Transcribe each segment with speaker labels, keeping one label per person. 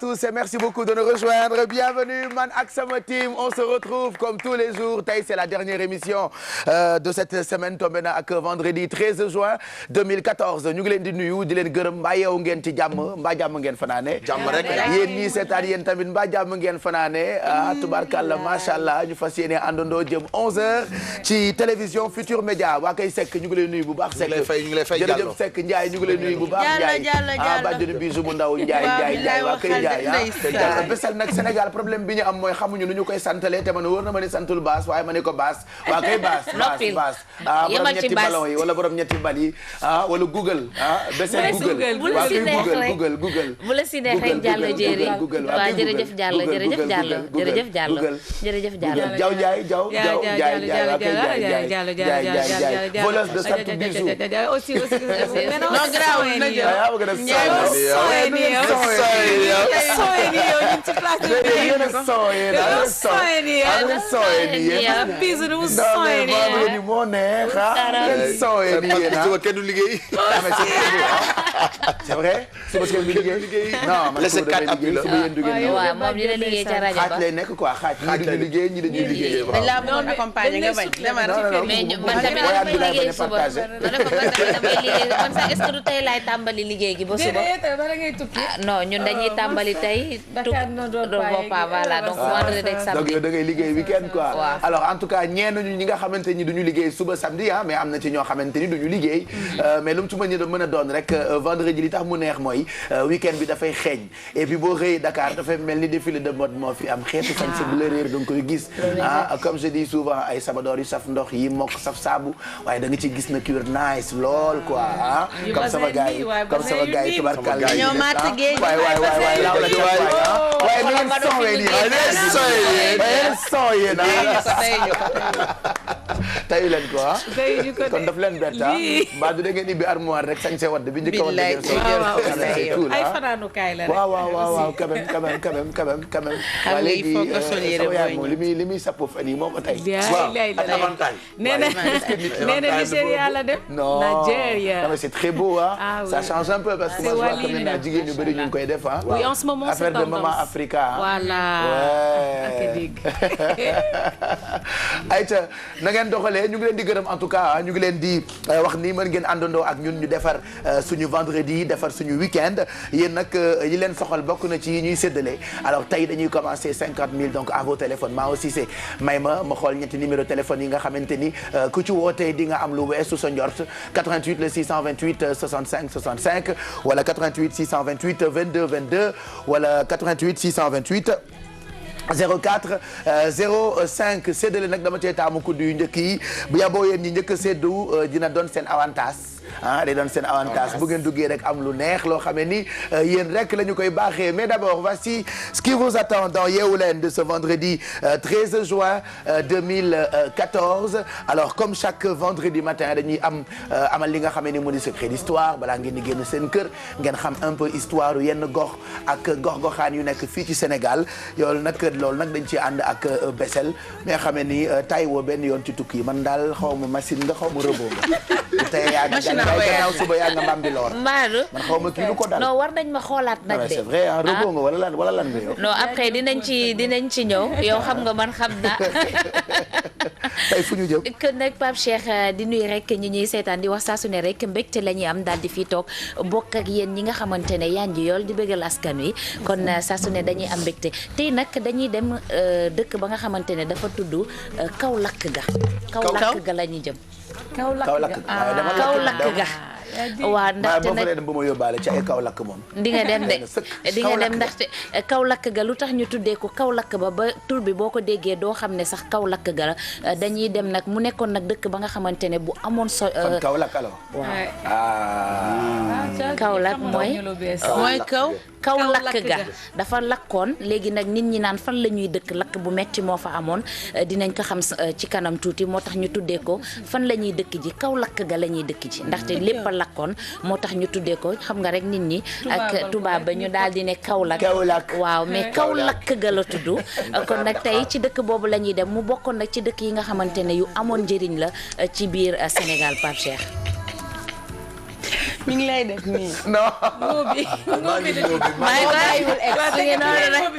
Speaker 1: tous et merci beaucoup de nous rejoindre. Bienvenue man ak sama team. On se retrouve comme tous les jours. Tey c'est la dernière émission de cette semaine tombé na ak vendredi 13 juin 2014. ñu ngi leen di nuyu di leen gërëm mbaa yeewu ngeen ci jàmm mbaa jàmm ngeen fanaane.
Speaker 2: jàmm rek
Speaker 1: yéen ñii seetaan yéen tamit mbaa jàmm ngeen fanaane. Tubarkalla macha allah ñu fas yéene àndandoo jëm 11h ci télévision Futur Média waa kay Seck ñu ngi lay nuyu bu baax. Seck
Speaker 2: ñu ngi lay fay
Speaker 1: jërëjëf Seck Ndiaye ñu ngi lay nuyu bu baax. Ndiaye bàjjenu bisu bu ndaw Ndiaye waa kay Ndiaye besal nag Sénégal problème bi ñu am mooy xamuñu nu ñu koy santalee te man wóor na ma ni santul baas waaye ma ne ko baas waa kay baas borom ñetti ballon yi wala borom ñetti bal yi wala Google besal Google waa kay Google
Speaker 3: bu la si neexee Diallo Jéeri waaw jërëjëf Diallo jërëjëf Diallo
Speaker 1: Jaw Ndiaye waa kay Ndiaye voleuse de sant bisu
Speaker 4: aussi
Speaker 3: non grawul na
Speaker 2: kenn du liggéey.
Speaker 1: C'est vrai suba kenn du liggéey. non man suba damay liggéey suba yéen du ngeen.
Speaker 3: waaw moom dina liggéey ca rajo ba
Speaker 1: xaaj lay nekk quoi xaaj ñi dañuy liggéey ñi dañuy liggéey.
Speaker 4: dañ laa bëggoon accompagner nga bañ.
Speaker 3: mais man tamit damay liggéey suba man damay liggéey man sax est-ce que du tey laay tàmbali liggéey gi ba suba. non ñun dañuy tàmbali tey. voilà donc vendredi ak samedi.
Speaker 1: donc da ngay liggéey week-end quoi. alors en tout cas ñenn ñi nga xamante ni duñu liggéey suba samedi mais am na ci ñoo xamante ni duñu liggéey. mais lu mu ci mën a doon rek vendredi li tax mu neex mooy week-end bi dafay xeeñ et puis boo xëyee Dakar dafay mel ni défilé de mode moo fi am xeetu sañ sa bu la réer da nga koy gis. comme je dis souvent ay sabadoor yu saf ndox yi mokk saf saabu waaye da nga ci gis na cure nice lool quoi comme sama gars yi tubarkalla
Speaker 3: ñoo matt géej
Speaker 1: waay laaw la waaye ni ngeen sooyee tayu leen ko kon daf leen bett mbaa du da ngeen ibbi armoire rek sañ see wadd bi njëkk a wadd ngeen sooy
Speaker 4: ay fanaanukaay la rek
Speaker 1: waaw quand même waa léegi sama yaay moom li muy sappo fan yi moo ko tey
Speaker 4: nee na Nigeria la dem
Speaker 1: non mais c'est très beau ça change un peu parce que moi je vois que maintenant jigéen ñu bëri ñu ngi koy def
Speaker 4: oui en ce moment
Speaker 1: affaire de maman Africa
Speaker 4: voilà
Speaker 1: ayca na ngeen doxalee ñu ngi leen di gërëm en tout cas ñu ngi leen di wax ni mën ngeen àndandoo ak ñun ñu defar suñu vendredi defar suñu week-end yéen nag yi leen soxal bokk na ci ñuy séddale alors tey dañuy commencer 50 000 donc à vos téléphones maa aussi c'est may ma xool ñetti numéro téléphone yi nga xamante ni ku ci wootee di nga am lu weesu sa njort 88 le 628 65 65 wala 88 628 22 22 wala 88 628 04 05 séddale nag dama cee taamu kudd yu njëkk yi bu yaboo yéen ñi njëkk a séddu dina doon seen avantage day doon seen avantage bu ngeen duggee rek am lu neex loo xam ne ni yéen rek la ñu koy baaxee mais d'abord voici ce qui vous attend dans Yeewu Leen de ce vendredi 13 juin 2014 alors comme chaque vendredi matin dañuy amal li nga xam ne ni mu di secret d'histoire balaa ngeen di génn seen kër ngeen xam un peu histoire yenn gox ak gox-goxaan yu nekk fii ci Sénégal loolu nag dañ ci ànd ak Bessel mais xam ne ni tay woo benn yoon ci tukki man daal xaw ma machine nga xaw ma robot nga tey yaa gannaaw suba yaa nga Bambilor
Speaker 3: Mbadou
Speaker 1: man xaw ma kii lu ko dal
Speaker 3: non war nañ ma xoolaat nag de
Speaker 1: c'est vrai robot nga wala lan nga yow
Speaker 3: non après dinañ ci ñëw yow xam nga man xam na
Speaker 1: tey fu ñu jëm
Speaker 3: que nag Pape Cheikh di nuyu rek ñi ñuy seetaan di wax saa su ne rek mbégte la ñuy am daal di fii toog bokk ak yéen ñi nga xamante ne yaa ngi yool di bëggal askan wi kon saa su ne dañuy am mbégte tey nag dañuy dem dëkk ba nga xamante ne dafa tudd Kaolack ga la ñuy jëm
Speaker 1: Kaolack
Speaker 3: ga waaw ndaxte nag
Speaker 1: dem ba ma yóbbaale ci ay Kaolack moom
Speaker 3: di nga dem ndaxte Kaolack ga lu tax ñu tuddee ko Kaolack ba tur bi boo ko déggee doo xam ne sax Kaolack ga la dañuy dem nag mu nekkoon nag dëkk ba nga xamante ne bu amoon
Speaker 1: Kaolack alors
Speaker 3: waaw Kaolack mooy Kaolack ga dafa lakkoon léegi nag nit ñi naan fan la ñuy dëkk lakk bu metti moo fa amoon dinañ ko xam ci kanam tuuti moo tax ñu tuddee ko fan la ñuy dëkk ji Kaolack ga la ñuy dëkk ji ndaxte lépp a lakkoon moo tax ñu tuddee ko xam nga rek nit ñi ak tubaab ba ñu daal di ne Kaolack waaw mais Kaolack ga la tudd kon nag tey ci dëkk boobu la ñuy dem mu bokkoon nag ci dëkk yi nga xamante ne yu amoon njëriñ la ci biir Sénégal Pape Cheikh
Speaker 4: mi ngi lay def nii.
Speaker 1: non.
Speaker 4: ngóobi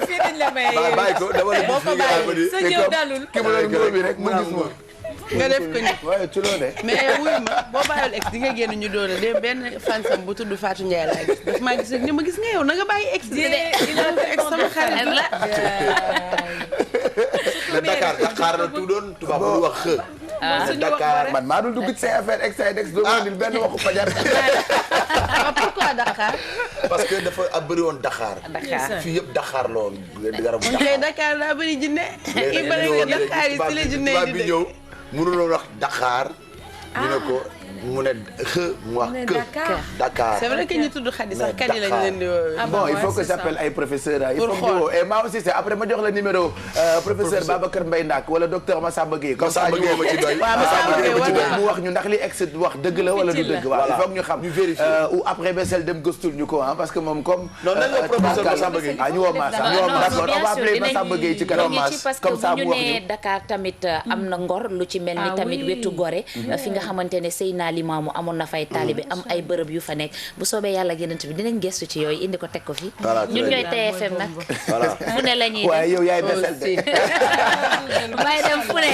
Speaker 4: fii dañ la may.
Speaker 2: bàyyi ko dama la
Speaker 4: boo ko bàyyi sa ñëw dalul.
Speaker 1: ki ma doon ngóobi rek mu gis ma.
Speaker 4: nga def ko nii.
Speaker 1: waaye ci loo de.
Speaker 4: mais wuy ma boo bàyyiwul ex di nga génn ñu doon de benn fansam bu tudd Fatou Ndiaye laa gis daf maa gis rek ni ma gis nga yow na nga bàyyi ex de ex sama xarit la.
Speaker 2: mais Dakar la tuddoon tubaab bu wax xë.
Speaker 1: Dakar man maa dul dugg ci say affaire ex ay ex doo ma indil benn waxu fajar.
Speaker 4: pourquoi Dakar.
Speaker 2: parce que dafa bëri woon Dakar. fii yëpp Dakar la woon garabu Dakar.
Speaker 4: tey Dakar daa bëri jinne. i bëri nga Dakar yi si la jinne yi di
Speaker 2: ñëw mënuloon wax Dakar. ñu ne ko mu ne xë mu wax kë. Dakar
Speaker 4: c'est vrai que ñu tudd xadi sax kadi lañ leen di woowee.
Speaker 1: bon il faut que j'appelle ay professeurs il faut que et moi aussi c'est après ma jox la numéro professeur Babacar Mbaye Ndak wala docteur Massamba Gueye comme ça ñu
Speaker 2: ma ci doy
Speaker 1: mu wax ñu ndax li ex wax dëgg la wala du dëgg waaw il faut que ñu xam ou après Bessel dem gëstul ñu ko parce que moom comme
Speaker 2: non nan la professeur Massamba Gueye
Speaker 1: ñu woo Massa d'accord on va appeler Massamba Gueye ci kanam
Speaker 3: parce que bu ñu nee Dakar tamit am na Ngor lu ci mel ni tamit wetu Gorée fi nga xamante ne Seydina Limaamu amoon na fay taalibe am ay bërëb yu fa nekk bu soobee yàlla génnant bi dinañ gestu ci yooyu indi ko teg ko fi ñun ñooy TFM nag fu ne la ñuy dem
Speaker 1: waaye yow yaay Bessel de
Speaker 3: may dem fu ne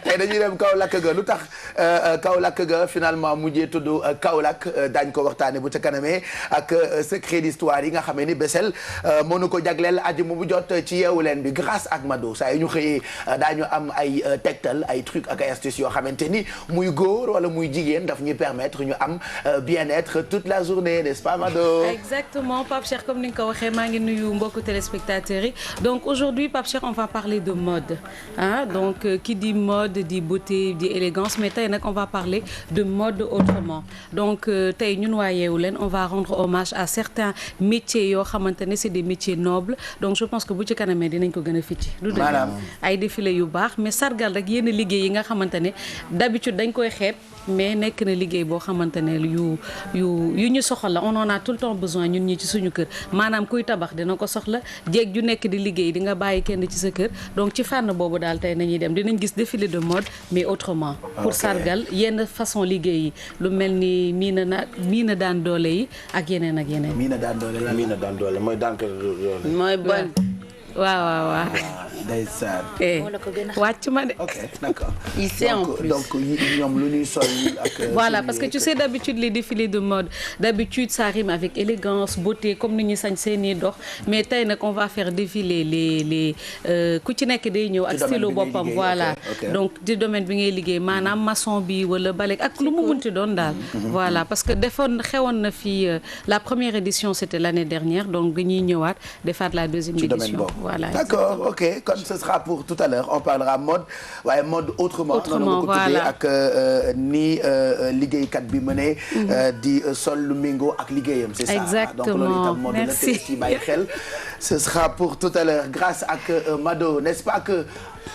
Speaker 1: tey dañuy dem Kaolack ga lu tax Kaolack ga finalement mujjee tudd Kaolack daañ ko waxtaane bu ca kanamee ak secret d'histoire yi nga xamee ni Bessel mënu ko jagleel aju mu jot ci yeewu leen bi grâce ak Mado saa yu ñu xëyee daañu am ay tegtal ay trucs ak ay astuces yoo xamante ni muy góor wala muy jigéen daf ñuy permettre ñu am bien-être toute la journée n'est-ce pas Mado?
Speaker 5: Exactement Pape Cheikh comme ni nga ko waxee maa ngi nuyu mbokku téléspectateurs yi donc aujourd'hui Pape Cheikh on va parler de mode donc qui dit mode dit beauté dit élégance mais tey nag on va parler de mode autrement donc tey ñun waa Yeewu Leen on va rendre hommage à certains métiers yoo xamante ne c'est des métiers nobles donc je pense que bu ci kanamee dinañ ko gën a ficci du dëgg ay défilé yu baax mais sargal rek yenn liggéey yi nga xamante ne d'habitude dañ koy xeeb mais nekk na liggéey boo xamante ne yu ñu soxla la on en a tout le temps besoin ñun ñi ci suñu kër maanaam kuy tabax dina ko soxla jéeg ju nekk di liggéey di nga bàyyi kenn ci sa kër donc ci fànn boobu daal tey nañuy dem dinañ gis défilé de mode mais autrement pour sargal yenn façon liggéey yi lu mel ni mii na daan doole yi ak yeneen ak yeneen
Speaker 1: mii na daan doole
Speaker 2: mooy daan ko
Speaker 4: mooy bon
Speaker 5: waaw
Speaker 1: ndeysaan
Speaker 5: wàcc ma de
Speaker 1: ok d'accord donc ñoom lu ñuy sol ak
Speaker 5: voilà parce que tu sais d'habitude les défilés de mode d'habitude ça rime avec élégance beauté comme ni ñuy sañ seeni dox mais tey nag on va faire défiler les ku ci nekk day ñëw ak stylo boppam voilà donc di domaine bi ngay liggéey maanaam maçon bi wala balek ak lu mu munti doon daal voilà parce que xewoon na fii la première édition c'était l'année dernière donc dañuy ñëwaat defaat la deuxième édition voilà
Speaker 1: d'accord ok kon ce sera pour tout à l'heure on parlera mode waaye mode autrement noonu ko tuddee ak ni liggéeykat bi mënee di sol lu méngoo ak liggéeyam c'est ça
Speaker 5: exactement
Speaker 1: donc loolu itam mode la te ci bàyyi xel ce sera pour tout à l'heure grâce ak Mado n'est-ce pas que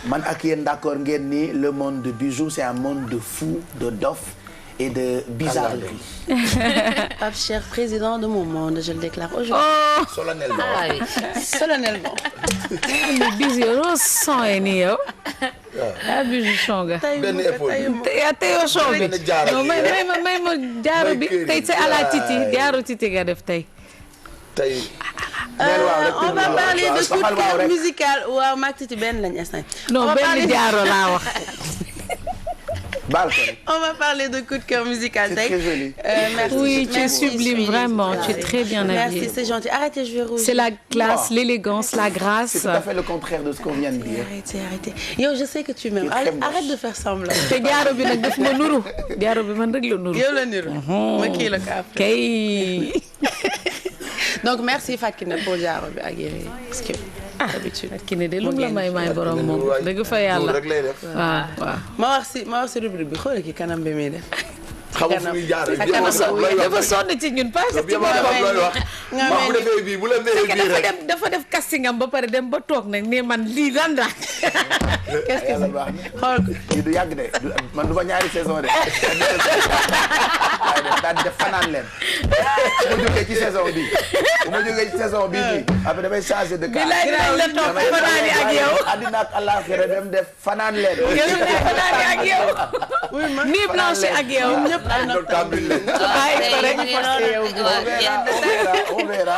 Speaker 1: man ak yéen d'accord ngeen ni le monde de Bijou c'est un monde de fou de dof et de bizarrerie.
Speaker 4: Pape Cheikh, président de mon monde, je le déclare aujourd'hui.
Speaker 5: Oh
Speaker 2: solennellement.
Speaker 3: Ah oui.
Speaker 4: Solennellement.
Speaker 5: mais bis yow loo sooyee nii yow. ah Bijou Chonga.
Speaker 2: benn épaule
Speaker 5: tey yow Chonga. non may ma jaaro bi tey c'est à la titi jaaro titi nga def tey.
Speaker 2: tey.
Speaker 4: On va parler de coup de cœur musical waaw mag titi benn lañ instant.
Speaker 5: non benn jaaro laa wax.
Speaker 4: On va parler de coup de cœur musical.
Speaker 1: C'est très joli.
Speaker 4: Merci.
Speaker 5: Oui, tu es sublime, vraiment. Tu es très bien habillée.
Speaker 4: Merci, c'est gentil. Arrêtez, je vais rougir.
Speaker 5: C'est la classe, l'élégance, la grâce.
Speaker 1: C'est tout à fait le contraire de ce qu'on vient de dire.
Speaker 4: Arrêtez. Yo, je sais que tu m'aimes. Arrête de faire semblant.
Speaker 5: te jaaro bi nag daf ma nuru. jaaro bi man rek la nuru.
Speaker 4: yow la nuru. ma kii la ko après.
Speaker 5: kay.
Speaker 4: Donc merci Fatou Kiné pour jaaro bi ak yére yi. parce que d'habitude.
Speaker 5: Fatou Kiné de lu mu la may borom moom. dëgg fa yàlla waaw.
Speaker 4: ma wax si rubrique bi xoolal ki kanam bi muy def.
Speaker 2: xamu fu muy jaar rek
Speaker 5: dafa sonn ci ñun pas ci
Speaker 2: bu la mayee rek
Speaker 5: dafa def castingam ba pare dem ba toog nag ne man lii lan la
Speaker 4: qu'est-ce que xool
Speaker 1: lii du yàgg de man du ma ñaari saison de daal di def fanaan leen bu ma jógee ci saison bi nii après damay changer de cas damay fanaani ak yow àddina ak àllaaxira dem def fanaan leen
Speaker 4: fanaani ak yow ni blanche ak yow ñëpp
Speaker 1: on verra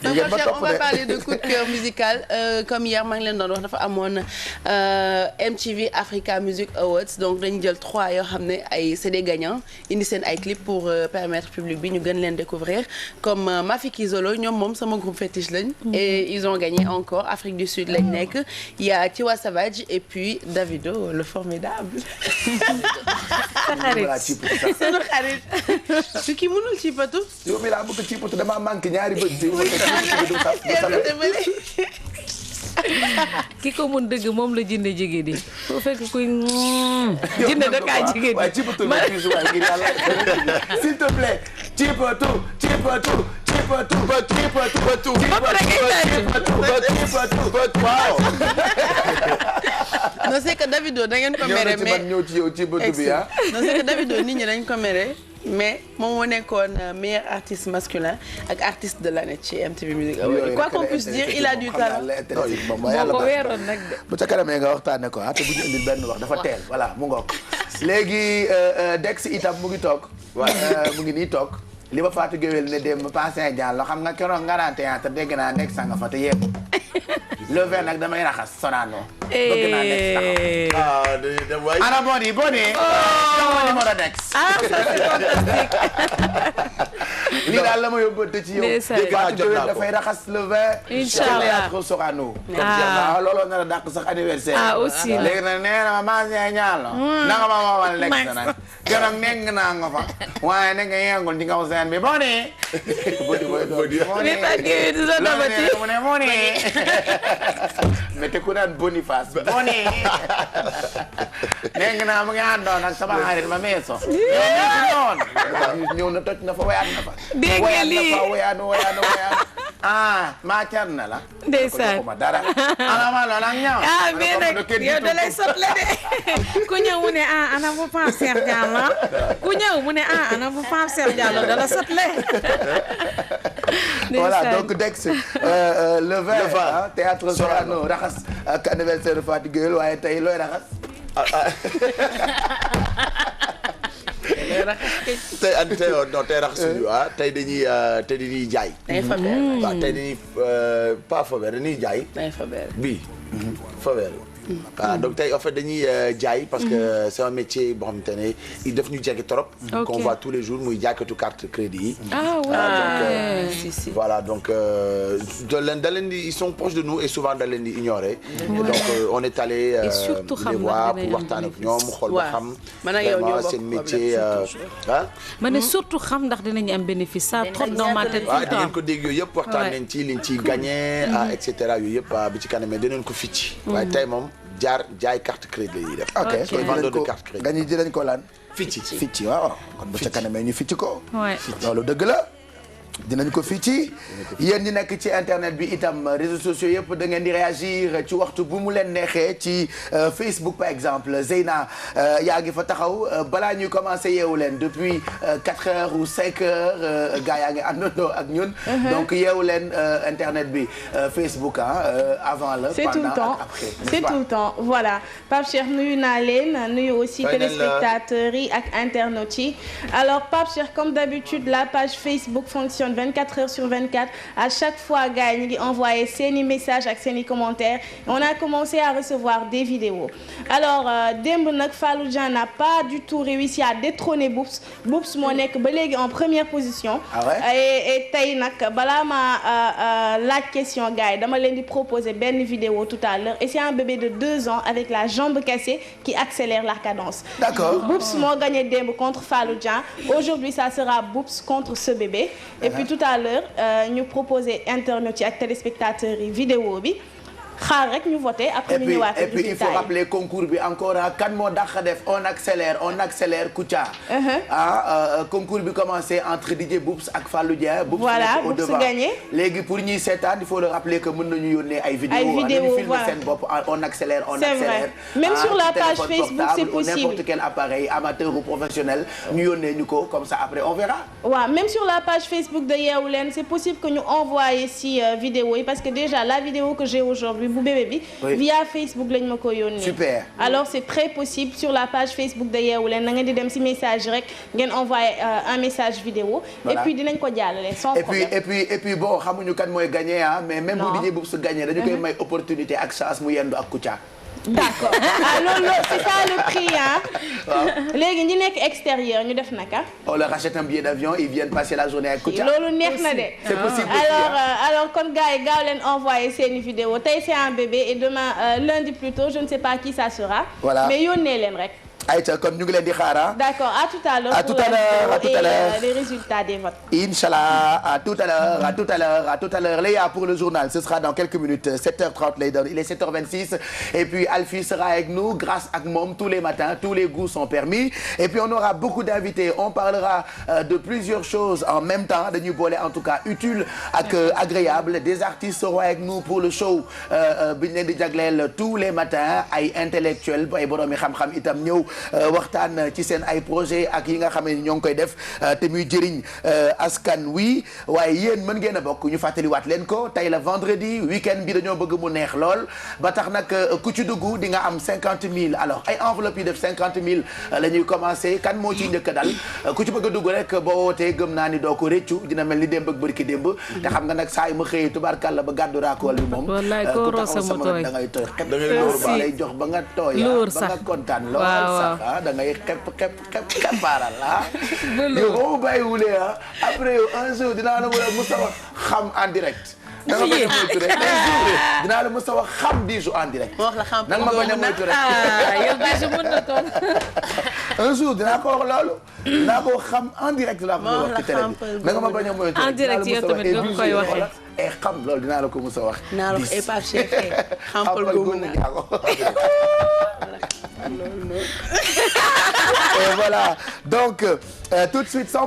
Speaker 4: on va parler de coup de cœur musical comme hier maa ngi leen doon wax dafa amoon MTV Africa Music Awards donc dañu jël 3 yoo xam ne c'est des gagnants indi seen ay clips pour permettre public bi ñu gën leen découvrir comme Mafiki Zolo ñoom moom sama groupe fétiche lañ et ils ont gagné encore Afrique du Sud lañ nekk il y a Tiwa Savage et puis Davido le formidable sunu xarit su ki mënul ci patu
Speaker 1: yow mi laa bëgg ci patu dama manqué ñaari bët
Speaker 5: ki ko mun dëgg moom la jinde jigéen di foo fekk kuy jinde da kaa jigéen di
Speaker 1: waaye ci patu la ci suwaay ngir yàlla s'il te plaît ci patu
Speaker 4: non c'est que Davido da ngeen ko mere mais
Speaker 1: ñëw ci yow ci patu bi ah
Speaker 4: non c'est que Davido nit ñi dañ ko mere mais moom moo nekkoon meilleur artiste masculin ak artiste de l'année ci MTV Music Awards quoi qu'on puisse dire il a du talent
Speaker 5: moo ko weeroon nag de
Speaker 1: bu ca kanamee nga waxtaane ko te bu ñu indil benn wax dafa teel voilà mu ngoog léegi Dex itam mu ngi toog mu ngi nii toog li ma Fatou Guewel ne dem passé Diallo xam nga keroog nga naan théâtre dégg naa nekk sanga fa te yépp le verre nag damay raxas Sorano bëgg naa nekk taxaw ana boni sama numéro Dex lii daal la ma yóbbante ci yow Fatou Guewel dafay raxas le verre
Speaker 5: Inch'Allah
Speaker 1: théâtre Sorano looloo nar a dàq sax anniversaire
Speaker 5: aussi
Speaker 1: léegi nag nee na ma passé Diallo nanga ma moomal Dex nag keroog nekk naa nga fa waaye ne nga yengul ci kaw seen bi boni mais te ku naan Boniface boni nekk naa mu ngi àndoon ak sama xarit ma meeso ñëw na toj na fa wayaat na fa wayaat maa car na la
Speaker 5: ndeysaan
Speaker 1: ma dara ana ma lool ak ñaaw
Speaker 5: mais nag yow da lay sotle de ku ñëw mu ne ana bu Pape Cheikh Diallo ku ñëw mu ne ana bu Pape Cheikh Diallo da la sotle
Speaker 1: voilà donc Dex le vin théâtre Sorano raxas ak anniversaire Fatou Guewel waaye tey looy raxas
Speaker 2: tey raxas suñu tey dañuy jaay waaw tey dañuy pas Faber dañuy jaay bii Faber donc tey en fait dañuy jaay parce que c'est un métier boo xamante ne il def ñu jege trop qu'on voit tous les jours muy jaaykatu carte crédit yi donc voilà donc da leen di ils sont proches de nous et souvent da leen di ignorer donc on est allé les voir pour waxtaan ak ñoom xool ba xam vraiment seen métier
Speaker 5: ma ne surtout xam ndax dinañu am bénéfice ça trotte dans ma tête tout le temps
Speaker 2: dinañ ko dégg yooyu yëpp waxtaan nañ ci liñ ciy gagné et cetera yooyu yëpp bi ci kanam dinañ ko ficc waaye tey moom jaay carte crédit yi def.
Speaker 1: ok
Speaker 2: vendeur de carte crédit.
Speaker 1: gañi dinañ ko lan.
Speaker 2: ficci
Speaker 1: waaw kon bu ca kanamee ñu ficci ko. loolu dëgg la. dinañ ko fii ci yéen ñi nekk ci internet bi itam réseaux sociaux yëpp da ngeen di réagir ci waxtu bu mu leen neexee ci Facebook par exemple Zeyna yaa ngi fa taxaw balaa ñuy commencé yeewu leen depuis 4 heures ou 5 heures gars yaa ngi àndandoo ak ñun. donc yeewu leen internet bi Facebook avant la.
Speaker 6: c'est
Speaker 1: pendant
Speaker 6: tout le temps
Speaker 1: ak après.
Speaker 6: c'est tout le temps voilà Pape Cheikh nuyu naa leen nuyu aussi téléspectateurs yi ak internautes yi alors Pape Cheikh comme d'habitude la page Facebook fonctionne 24 heures sur 24 à chaque fois gars yi ñu ngi envoyé seeni messages ak seeni commentaires on a commencé à recevoir des vidéos alors démb nag Fallou Dieng n'a pas du tout réussi à détrôner Boops Boops moo nekk ba léegi en première position. et tey nag balaa ma laaj question gars yi dama leen di proposer benn vidéo tout à l'heure et c'est un bébé de 2 ans avec la jambe cassée qui accélère la cadence.
Speaker 1: D'accord.
Speaker 6: Boops moo gagné démb contre Fallou Dieng aujourd'hui ça sera Boops contre ce bébé. Et puis tout à l'heure ñu proposer internautes yi ak téléspectateurs yi vidéo bi xaar rek ñu voté après ñu ñëwaat
Speaker 1: et puis il faut rappeler concours bi encore kan moo dàq def on accélère Kouthia. Concours bi commencé entre DJ Boubs ak Fallou Dieng.
Speaker 6: voilà Boubs gagné.
Speaker 1: léegi pour ñuy seetaan il faut le rappeler que mën nañu yónnee ay vidéos.
Speaker 6: voilà
Speaker 1: seen bopp on accélère.
Speaker 6: c'est vrai même sur la page Facebook c'est possible.
Speaker 1: n'importe quel appareil amateur ou professionnel ñu yónnee ñu ko comme ça après on verra.
Speaker 6: waaw même sur la page Facebook de Yeewu Leen c'est possible que ñu envoyer si vidéo yi parce que déjà la vidéo que j'ai aujourd'hui bu bébé bi. via Facebook lañ ma ko yónnee.
Speaker 1: super
Speaker 6: alors c'est très possible sur la page Facebook de Yeewu Leen na ngeen di dem si message rek ngeen envoyer un message vidéo.
Speaker 1: Voilà.
Speaker 6: et puis dinañ ko jàllale sans problème.
Speaker 1: et puis bon xamuñu kan mooy gagné mais même bu DJ Boubs gagné dañu koy may opportunité ak chance mu yendu ak Kouthia.
Speaker 6: d'accord loolu c'est ça le prix léegi ñi nekk extérieur ñu def naka.
Speaker 1: on leur achète un billet d'avion ils viennent passer la journée avec Kouthia.
Speaker 6: loolu neex na de.
Speaker 1: c'est possible
Speaker 6: alors kon gars yi gaaw leen envoyer seeni vidéo tey c'est un bébé et demain lundi plutôt je ne sais pas qui ça sera.
Speaker 1: voilà
Speaker 6: mais yónnee leen rek.
Speaker 1: ayca kon ñu ngi leen di xaar.
Speaker 6: d'accord à tout à l'heure.
Speaker 1: à tout à l'heure
Speaker 6: les résultats des votes.
Speaker 1: Inch'Allah à tout à l'heure Léa pour le journal ce sera dans quelques minutes 7h30 lay doon il est 7h26 et puis Alfie sera avec nous grâce ak moom tous les matins tous les goûts sont permis et puis on aura beaucoup d'invités on parlera de plusieurs choses en même temps dañuy boole en tout cas utile ak agréable des artistes seront avec nous pour le show bi ñu leen di jagleel tous les matins ay intellectuels ay borom yi xam-xam itam ñëw. waxtaan ci seen ay projet ak yi nga xam ne ñoo ngi koy def te muy jëriñ askan wi waaye yéen mën ngeen a bokk ñu fàttaliwaat leen ko tey la vendredi week-end bi dañoo bëgg mu neex lool ba tax nag ku ci dugg di nga am 50 000 alors ay enveloppe yi def 50 000 la ñuy commencé kan moo ciy njëkk a dal ku ci bëgg a dugg rek boo wootee gëm naa ni doo ko réccu dina mel ni démb ak bërki démb te xam nga nag saa yu ma xëyee tubaarkàlla ba gàddu raakool bi moom ku taxaw sama da ngay tooy xep ba lay jox ba nga tooy ba nga kontaan lool da ngay xep baaral yow boo mu bàyyiwulee après yow un jour dinaa la mën a mos a wax xam en direct da nga bañ a moytu rek dinaa la mos a wax xam Bijou en direct da nga ma bañ a moytu rek
Speaker 5: yow Bijou mën na toog
Speaker 1: un jour dinaa ko wax loolu dinaa ko xam en direct laa ko wax ci télé bi da nga ma bañ a moytu
Speaker 5: en direct yow tamit nga koy waxee
Speaker 1: et xam loolu dinaa la ko mos a wax
Speaker 4: naa la ko Pape Cheikh xampal googu naa
Speaker 1: et voilà donc tout de suite sans